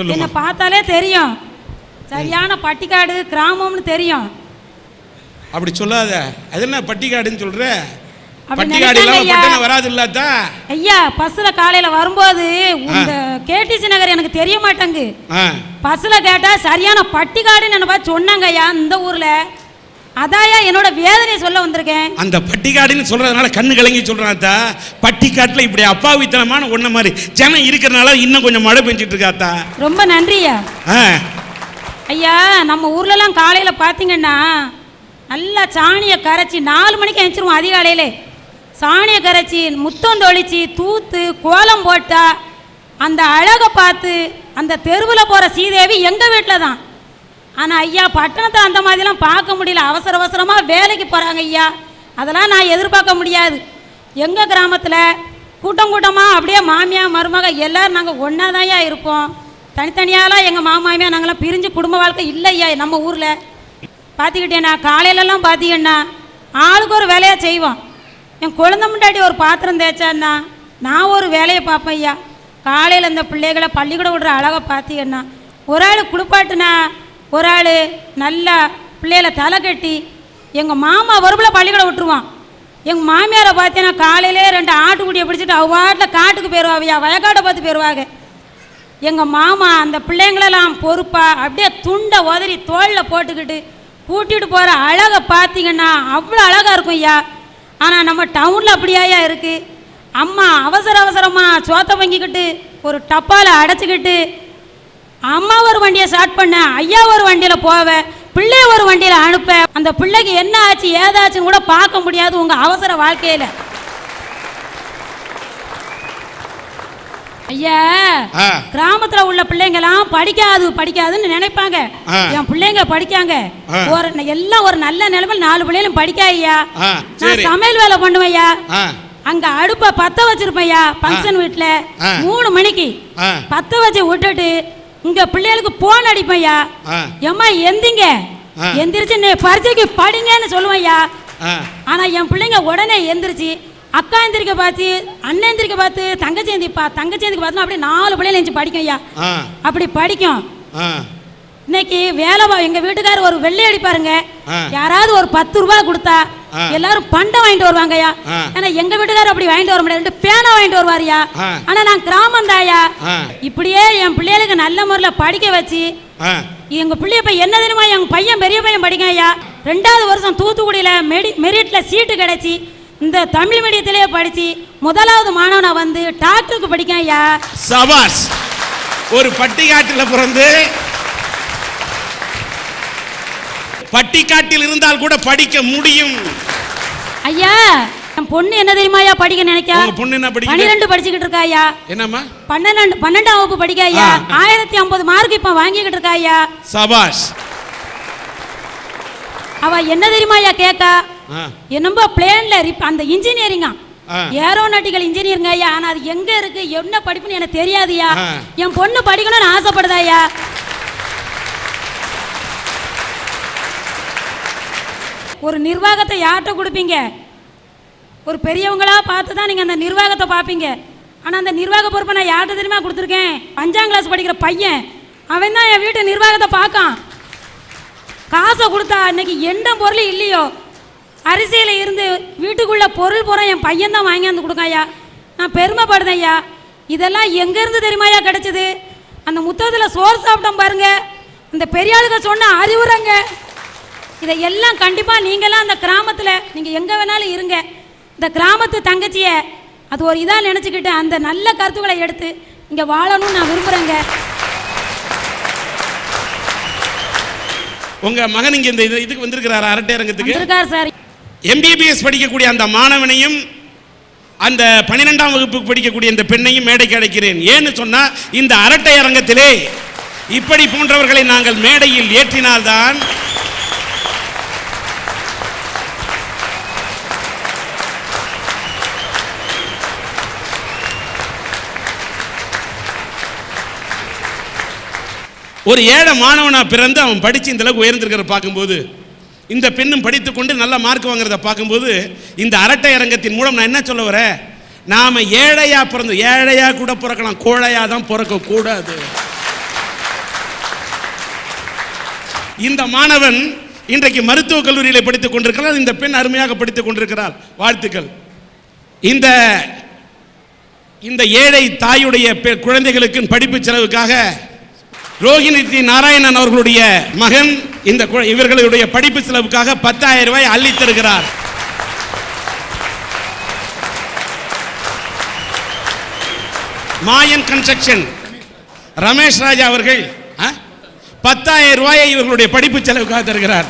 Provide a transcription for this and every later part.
என்ன பார்த்தாலே தெரியும், சரியான பட்டிக்காடு கிராமம்னு தெரியும். அப்படி சொல்லாத. அது என்ன பட்டிக்காடுன்னு சொல்ற? பட்டிக்காடு இல்லாம பட்டணம் வராது இல்லாதா? ஐயா பஸ்ல காலையில வரும்போது இந்த கேடிசி நகர் எனக்கு தெரிய மாட்டேங்கு. பஸ்ல கேட்டா சரியான பட்டிக்காடுன்னு என்ன பார்த்து சொன்னாங்க ஐயா இந்த ஊர்ல. அதாயா என்னோட வேதனை சொல்ல வந்திருக்கேன். அந்த பட்டிக்காடுன்னு சொல்றதுனால கண்ணு கலங்கி சொல்றாத்தா. பட்டிக்காட்டுல இப்படி அப்பாவித்தனமான ஒன்ன மாதிரி ஜனம் இருக்கிறனால இன்னும் கொஞ்சம் மழை பெஞ்சிட்டு இருக்காத்தா. ரொம்ப நன்றியா ஐயா. நம்ம ஊர்ல எல்லாம் காலையில பாத்தீங்கன்னா நல்லா சாணியை கரைச்சி 4 மணிக்கு எழுந்திருவோம். அதிகாலையிலே சாணியை கரைச்சி முத்தம் தொளிச்சு தூத்து கோலம் போட்டா அந்த அழகை பார்த்து அந்த தெருவில் போகிற சீதேவி எங்கள் வீட்டில் தான். ஆனால் ஐயா பட்டணத்தை அந்த மாதிரிலாம் பார்க்க முடியல. அவசர அவசரமாக வேலைக்கு போகிறாங்க ஐயா. அதெல்லாம் நான் எதிர்பார்க்க முடியாது. எங்கள் கிராமத்தில் கூட்டம் கூட்டமாக அப்படியே மாமியா மருமக எல்லோரும் நாங்கள் ஒன்றா தான் ஐயா இருப்போம். தனித்தனியாலாம் எங்கள் மாமியா நாங்களாம் பிரிஞ்சு குடும்ப வாழ்க்கை இல்லை ஐயா. நம்ம ஊரில் பார்த்துக்கிட்டேண்ணா காலையிலலாம் பார்த்தீங்கன்னா ஆளுக்கு ஒரு வேலையாக செய்வோம். என் குழந்தை முன்னாடி ஒரு பாத்திரம் தேய்ச்சான்னா நான் ஒரு வேலையை பார்ப்பேன் ஐயா. காலையில் இந்த பிள்ளைகளை பள்ளிக்கூடம் விடுற அழகை பார்த்தீங்கன்னா ஒரு ஆள் குளிப்பாட்டுனா ஒரு ஆள் நல்லா பிள்ளைகளை தலை கட்டி எங்கள் மாமா வருபில் பள்ளிக்கூடம் விட்டுருவான். எங்கள் மாமியாரை பார்த்தீங்கன்னா காலையிலே 2 ஆட்டுக்குட்டியை பிடிச்சிட்டு அவ வாட்டில் காட்டுக்கு போயிடுவாவையா, வயக்காட்டை பார்த்து போயிடுவாங்க. எங்கள் மாமா அந்த பிள்ளைங்களெல்லாம் பொறுப்பாக அப்படியே துண்டை உதறி தோளில் போட்டுக்கிட்டு கூட்டிகிட்டு போகிற அழகை பார்த்தீங்கன்னா அவ்வளோ அழகாக இருக்கும் ஐயா. ஆனால் நம்ம டவுனில் அப்படியாயா இருக்குது. அம்மா அவசர அவசரமாக சோத்தை வாங்கிக்கிட்டு ஒரு டப்பாவில் அடைச்சிக்கிட்டு அம்மா ஒரு வண்டியை ஸ்டார்ட் பண்ண, ஐயா ஒரு வண்டியில் போவேன், பிள்ளை ஒரு வண்டியில் அனுப்ப. அந்த பிள்ளைக்கு என்ன ஆச்சு ஏதாச்சுன்னு கூட பார்க்க முடியாது உங்கள் அவசர வாழ்க்கையில். ஐயா கிராமத்துல உள்ள பிள்ளைங்கலாம் படிக்காதுன்னு நினைப்பாங்க. என் பிள்ளைங்க படிக்காங்க, எல்லாம் ஒரு நல்ல நிலைமையில் 4 பிள்ளைகளும் படிக்க ஐயா. நான் சமையல் வேலை பண்ணுவையா. அங்க அடுப்ப பத்த வச்சிருப்பையா. பங்கன் வீட்டுல 3 மணிக்கு பத்த வச்சு விட்டுட்டு இங்க பிள்ளைகளுக்கு போன் அடிப்பையா. எம்மா எந்திங்க, எந்திரிச்சு பரீட்சைக்கு படிங்கன்னு சொல்லுவையா. ஆனா என் பிள்ளைங்க உடனே எந்திரிச்சு அக்கா எந்திரிக்க பார்த்து, அண்ணன் எந்திரிக்க பார்த்து, தங்கச்சி எந்திரிக்க பார்த்து அப்படியே 4 பிள்ளைகள் எந்திரிச்சு படிக்கும் ஐயா. அப்படி படிக்கும். இன்னைக்கு வேலை எங்க வீட்டுக்காரர் ஒரு வெள்ளை அடிப்பாருங்க. யாராவது ஒரு 10 ரூபாய் கொடுத்தா எல்லாரும் பண்டை வாங்கிட்டு வருவாங்க ஐயா. ஏன்னா எங்க வீட்டுக்காரர் அப்படி வாங்கிட்டு வர முடியாது, 2 பேனா வாங்கிட்டு வருவாரியா. ஆனா நான் கிராமம் தாயா. இப்படியே என் பிள்ளைகளுக்கு நல்ல முறையில் படிக்க வச்சு எங்க பிள்ளைய போய் என்ன தெரியுமா, எங்க பையன் பெரிய பையன் படிக்க ஐயா. 2வது வருஷம் தூத்துக்குடியில மெரிட்ல சீட்டு கிடைச்சி இந்த தமிழ் மீடியத்திலேயே படிச்சு 1வது மாணவனா வந்து டாக்டருக்கு படிக்க ஐயா. சபாஷ். ஒரு பட்டிக்காட்டில் பிறந்து பட்டிக்காட்டில் இருந்தால் கூட படிக்க முடியும் ஐயா. என் பொண்ணு என்ன தெரியுமா ஐயா படிக்க நினைக்கா. பொண்ணு என்ன படிக்க? 12 படிச்சுக்கிட்டு இருக்கா ஐயா. என்னம்மா? 12ஆம் வகுப்பு படிக்க ஐயா. 1050 மார்க் இப்ப வாங்கிக்கிட்டு இருக்கா ஐயா. சபாஷ். அவ என்ன தெரியுமா ஐயா கேட்கா, என்னம்போ பிளேன்ல அந்த இன்ஜினியரிங்கா, ஏரோநாட்டிக்கல் இன்ஜினியரிங் ஐயா. ஆனா அது எங்க இருக்கு என்ன படிப்புன்னு எனக்கு தெரியாதுயா. என் பொண்ணு படிக்கணும்னு ஆசைப்படுதா ஐயா. ஒரு நிர்வாகத்தை யார்கிட்ட கொடுப்பீங்க? ஒரு பெரியவங்களா பார்த்து தான் நீங்க அந்த நிர்வாகத்தை பார்ப்பீங்க. ஆனா அந்த நிர்வாக பொறுப்பை நான் யார்கிட்ட தெரியுமா கொடுத்துருக்கேன்? 5ஆம் கிளாஸ் படிக்கிற பையன், அவன் தான் என் வீட்டு நிர்வாகத்தை பார்க்கான். காசை கொடுத்தா இன்னைக்கு எந்த பொருள் இல்லையோ அரிசியில் இருந்து வீட்டுக்குள்ள பொருள் பூரா என் பையன் தான் வாங்கி வந்து கொடுக்க ஐயா. நான் பெருமைப்படுதேன் ஐயா. இதெல்லாம் எங்கேருந்து தெரியுமாயா கிடைச்சது? அந்த முத்தத்தில் சோறு சாப்பிட்டோம் பாருங்க, அந்த பெரிய ஆளுங்க சொன்ன அறிவுரைங்க. இதை எல்லாம் கண்டிப்பாக நீங்களாம் அந்த கிராமத்தில் நீங்கள் எங்கே வேணாலும் இருங்க. இந்த கிராமத்து தங்கச்சியை அது ஒரு இதாக நினச்சிக்கிட்டு அந்த நல்ல கருத்துக்களை எடுத்து இங்கே வாழணும்னு நான் விரும்புகிறேங்க. உங்க மகன் இங்க இந்த இதுக்கு வந்திருக்கிறார், அரட்டை அரங்கத்துக்கு இருக்கார் சார். MBBS படிக்கக்கூடிய அந்த மாணவனையும் அந்த 12ஆம் வகுப்பு படிக்கக்கூடிய இந்த பெண்ணையும் மேடைக்கு அழைக்கிறேன். ஏன்னு சொன்னா இந்த அரட்டை அரங்கத்திலே இப்படி போன்றவர்களை நாங்கள் மேடையில் ஏற்றினால்தான் ஒரு ஏழை மாணவனா பிறந்து அவன் படித்து இந்த அளவுக்கு உயர்ந்திருக்கிற பார்க்கும்போது, இந்த பெண்ணும் படித்துக்கொண்டு நல்ல மார்க் வாங்குறத பார்க்கும்போது, இந்த அரட்டை அரங்கத்தின் மூலம் நான் என்ன சொல்ல வரேன், நாம் ஏழையா பிறந்து ஏழையா கூட பிறக்கலாம், கோழையா தான் பிறக்க கூடாது. இந்த மாணவன் இன்றைக்கு மருத்துவக் கல்லூரியில் படித்துக் கொண்டிருக்கிறார். இந்த பெண் அருமையாக படித்துக் கொண்டிருக்கிறார். வாழ்த்துக்கள். இந்த ஏழை தாயுடைய குழந்தைகளுக்கு படிப்பு செலவுக்காக ரோஹிணி நாராயணன் அவர்களுடைய மகன் இவர்களுடைய படிப்பு செலவுக்காக 10,000 ரூபாய் அள்ளித் தருகிறார். மாயன் கன்ஸ்ட்ரக்ஷன் ரமேஷ் ராஜா அவர்கள் 10,000 ரூபாயை இவர்களுடைய படிப்பு செலவுக்காக தருகிறார்.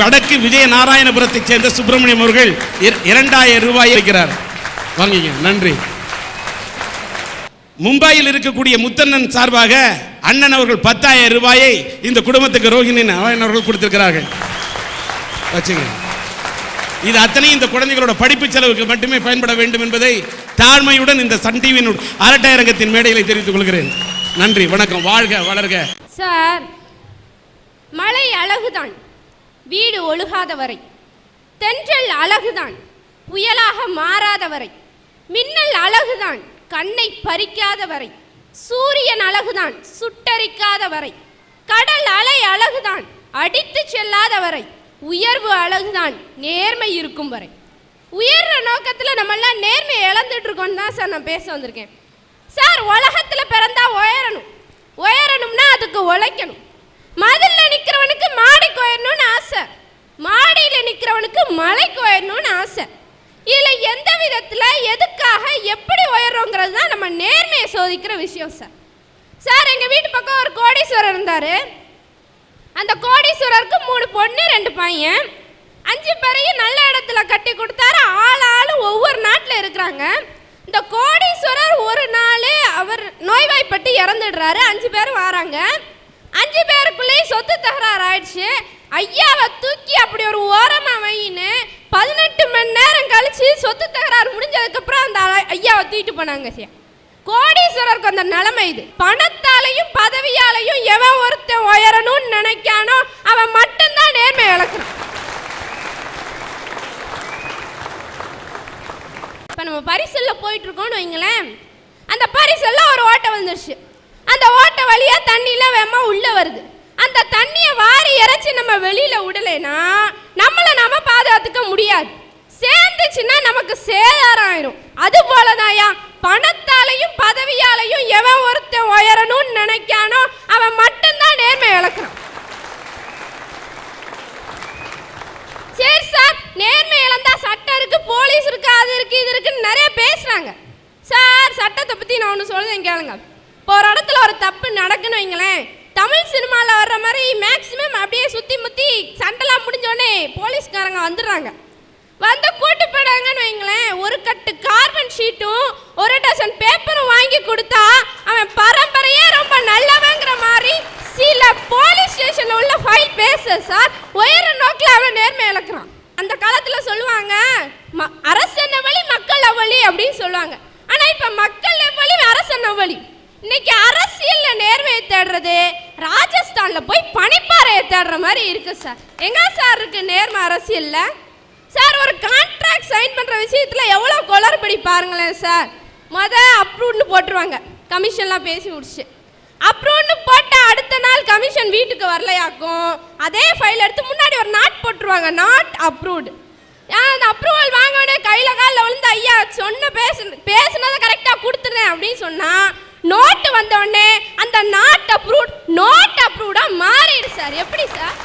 வடக்கு விஜய நாராயணபுரத்தை சேர்ந்த சுப்பிரமணியம் அவர்கள் 2,000 ரூபாய் இருக்கிறார். வாங்கிங்க. நன்றி. மும்பையில் இருக்கக்கூடிய முத்தண்ணன் சார்பாக அண்ணன் அவர்கள் 10,000 ரூபாயை இந்த குடும்பத்துக்கு ரோஹிணி நாராயணன் அவர்கள் கொடுத்திருக்கிறார்கள். வச்சுங்க. இது அத்தனை இந்த குழந்தைகளோட படிப்பு செலவுக்கு மட்டுமே பயன்பட வேண்டும் என்பதை தாழ்மையுடன் இந்த சன் டிவியின் அரட்டை அரங்கத்தின் மேடைகளை தெரிவித்துக் கொள்கிறேன். நன்றி, வணக்கம், வாழ்க வளர்க. சார், மழை அழகுதான் வீடு ஒழுகாத வரை, தென்றல் அழகுதான் புயலாக மாறாத வரை, மின்னல் அழகுதான் கண்ணை பறிக்காத வரை, சூரியன் அழகுதான் சுட்டரிக்காத வரை, கடல் அலை அழகுதான் அடித்து செல்லாத வரை, உயர்வு அழகுதான் நேர்மை இருக்கும் வரை. உயர்ற நோக்கத்தில் நம்மெல்லாம் நேர்மையை இழந்துட்டு இருக்கோம் தான் சார் நான் பேச வந்திருக்கேன். சார், உலகத்தில் பிறந்தா உயரணும்னா அதுக்கு உழைக்கணும். மதிலில் நிற்கிறவனுக்கு மாடிக்கு உயரணும்னு ஆசை, மாடியில் நிற்கிறவனுக்கு மலைக்கு உயரணும்னு ஆசை. இதில் எந்த விதத்தில் எதுக்காக எப்படி உயர்றோங்கிறது தான் நம்ம நேர்மையை சோதிக்கிற விஷயம் சார். சார், எங்கள் வீட்டு பக்கம் ஒரு கோடீஸ்வரர் இருந்தார். அந்த கோடீஸ்வரருக்கு 3 பொண்ணு 2 பையன், 5 பேரையும் நல்ல இடத்துல கட்டி கொடுத்தாரு. ஆள் ஒவ்வொரு நாட்டில் இருக்கிறாங்க. இந்த கோடீஸ்வரர் ஒரு நாள் அவர் நோய்வாய்ப்பட்டு இறந்துடுறாரு. 5 பேரும் வராங்க. 5 பேருக்குள்ளேயும் சொத்து தகராறு ஆயிடுச்சு. ஐயாவை தூக்கி அப்படி ஒரு ஓரமாக வையின்னு 18 மணி நேரம் கழிச்சு சொத்து தகராறு முடிஞ்சதுக்கப்புறம் அந்த ஐயாவை தூக்கிட்டு போனாங்க. கோடீஸ்வரருக்கு அந்த நிலைமை இது. பணத்தாலையும் பதவியாலையும் எவன் ஒருத்தன் உயரணும்னு நினைக்கானோ அவன் மட்டும்தான் நேர்மை இழக்கணும். இப்போ நம்ம பரிசலில் போயிட்டு இருக்கோம்னு வைங்களேன், அந்த பரிசலில் ஒரு ஓட்டை வந்துருச்சு. அந்த ஓட்டை வழியாக தண்ணியில் வேமா உள்ளே வருது. அந்த தண்ணியை வாரி இறைச்சி நம்ம வெளியில் விடலைன்னா நம்மளை நம்ம பாதுகாத்துக்க முடியாது. சேர்ந்துச்சுன்னா நமக்கு சேதாரம் ஆயிரும். அது போலதாயா, பணத்தாலையும் பதவியாலையும் எவன் ஒருத்தன் உயரணும்னு நினைக்கானோ அவன் மட்டும்தான் நேர்மை இழக்கிறான். சரி சார், நேர்மை இழந்தா சட்டம் இருக்கு, போலீஸ் இருக்கு, அது இருக்கு, இது இருக்குன்னு நிறைய பேசுறாங்க. சார், சட்டத்தை பற்றி நான் ஒன்று சொல்லுறேன் கேளுங்க. இப்போ ஒரு இடத்துல ஒரு தப்பு நடக்குன்னு வைங்களேன், தமிழ் சினிமாவில் வர்ற மாதிரி மேக்சிமம் அப்படியே சுற்றி முற்றி சண்டைலாம் முடிஞ்சோடனே போலீஸ்காரங்க வந்துடுறாங்க. வந்து கூட்டு போயிடாங்கன்னு வைங்களேன், ஒரு கட்டு கார்பன் ஷீட்டும் 1 டசன் பேப்பரும் வாங்கி கொடுத்தா அவன் பரம்பரையே ரொம்ப நல்லவங்கிற மாதிரி சில போலீஸ் ஸ்டேஷனில் உள்ள ஃபைல் பேச சார் உயர நோக்கில் அவன் நேர்மை இழக்கிறான். அந்த காலத்தில் சொல்லுவாங்க அரசன் வழி மக்கள் அவ்வளி அப்படின்னு சொல்லுவாங்க. ஆனால் இப்போ மக்கள் எவ்வளி அரசன் அவ்வளி. இன்னைக்கு அரசியலில் நேர்மையை தேடுறது ராஜஸ்தானில் போய் பனிப்பாறையை தேடுற மாதிரி இருக்கு சார். எங்க சார் இருக்கு நேர்மை அரசியலில்? சார், ஒரு கான்ட்ராக்ட் சைன் பண்ணுற விஷயத்தில் எவ்வளோ குளறுபடி பாருங்களேன் சார். அப்ரூவ்னு போட்டுருவாங்க, கமிஷன்லாம் பேசி முடிச்சு. அப்ரூவ்னு போட்டால் அடுத்த நாள் கமிஷன் வீட்டுக்கு வரலையாக்கும். அதே ஃபைல் எடுத்து முன்னாடி ஒரு நாட் போட்டுருவாங்க, நாட் அப்ரூவ்டு. அந்த அப்ரூவல் வாங்கினே கையில் காலில் விழுந்து ஐயா பேசுனதை கரெக்டாக கொடுத்துருந்தேன் அப்படின்னு சொன்னால் நோட்டு வந்தோடனே அந்த நாட் அப்ரூவ்டாக மாறிடு சார். எப்படி சார்?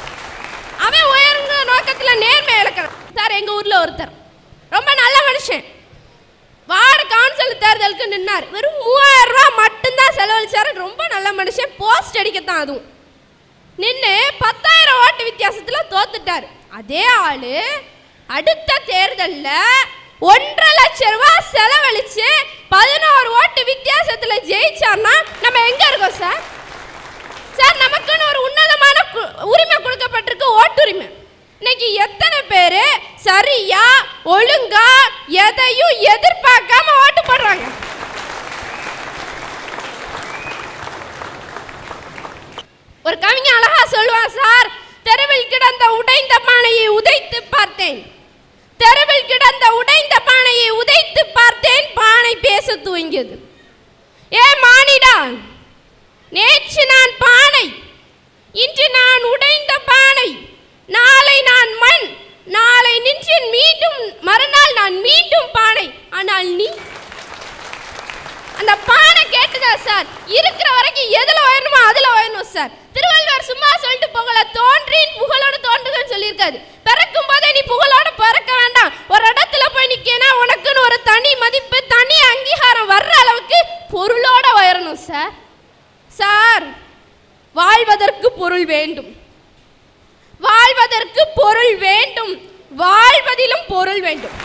அவன் உயர்ந்த நோக்கத்தில் நேர்மை இழக்கிறான் சார். எங்கள் ஊரில் ஒருத்தர் ரொம்ப நல்ல மனுஷன், வார்டு கவுன்சில் தேர்தலுக்கு நின்னார். வெறும் 3000 ரூபா மட்டும்தான் செலவழிச்சாரு. ரொம்ப நல்ல மனுஷன், போஸ்ட் அடிக்கத்தான். அதுவும் நின்று 10,000 ஓட்டு வித்தியாசத்தில் தோத்துட்டார். அதே ஆளு அடுத்த தேர்தலில் 1.5 லட்சம் ரூபா செலவழிச்சு 11 ஓட்டு வித்தியாசத்தில் ஜெயிச்சார்னா நம்ம எங்கே இருக்கோம் சார்? சார், நமக்குன்னு ஒரு உன்னதமான உரிமை கொடுக்கப்பட்டிருக்கு, ஓட்டுரிமை. இன்னைக்கு எத்தனை பேர் சரியா ஒழுங்கா எதையும் எதிர்பார்க்காம ஓட்டு போடுறாங்க? ஒரு கவிஞன் அழகா சொல்லுவான் சார், தெருவில் கிடந்த உடைந்த பானையை உதைத்து பார்த்தேன், தெருவில் கிடந்த உடைந்த பானையை உதைத்து பார்த்தேன், பானை பேச துவங்கியது. ஏ மானிடா, நேற்று நான் பானை, இன்று நான் உடைந்த பானை, நாளை நான் மண், நாளை நின்று மீண்டும் மறுநாள் நான் மீண்டும் பானை. ஆனால் நீ அந்த பானை கேட்டுதா சார்? இருக்கிற வரைக்கும் எதுல உயரணுமோ அதுல உயரணும் சார். திருவள்ளுவர் சும்மா சொல்லிட்டு போகல, தோன்றின் புகழோடு தோன்றுகன்னு சொல்லியிருக்காரு. பிறக்கும் போதே நீ புகழோடு பிறக்க வேண்டாம். ஒரு இடத்துல போய் நிக்கனா உனக்குன்னு ஒரு தனி மதிப்பு, தனி அங்கீகாரம் வர்ற அளவுக்கு பொருளோட உயரணும் சார். சார், வாழ்வதற்கு பொருள் வேண்டும், வாழ்வதற்கு பொருள் வேண்டும், வாழ்வதிலும் பொருள் வேண்டும்.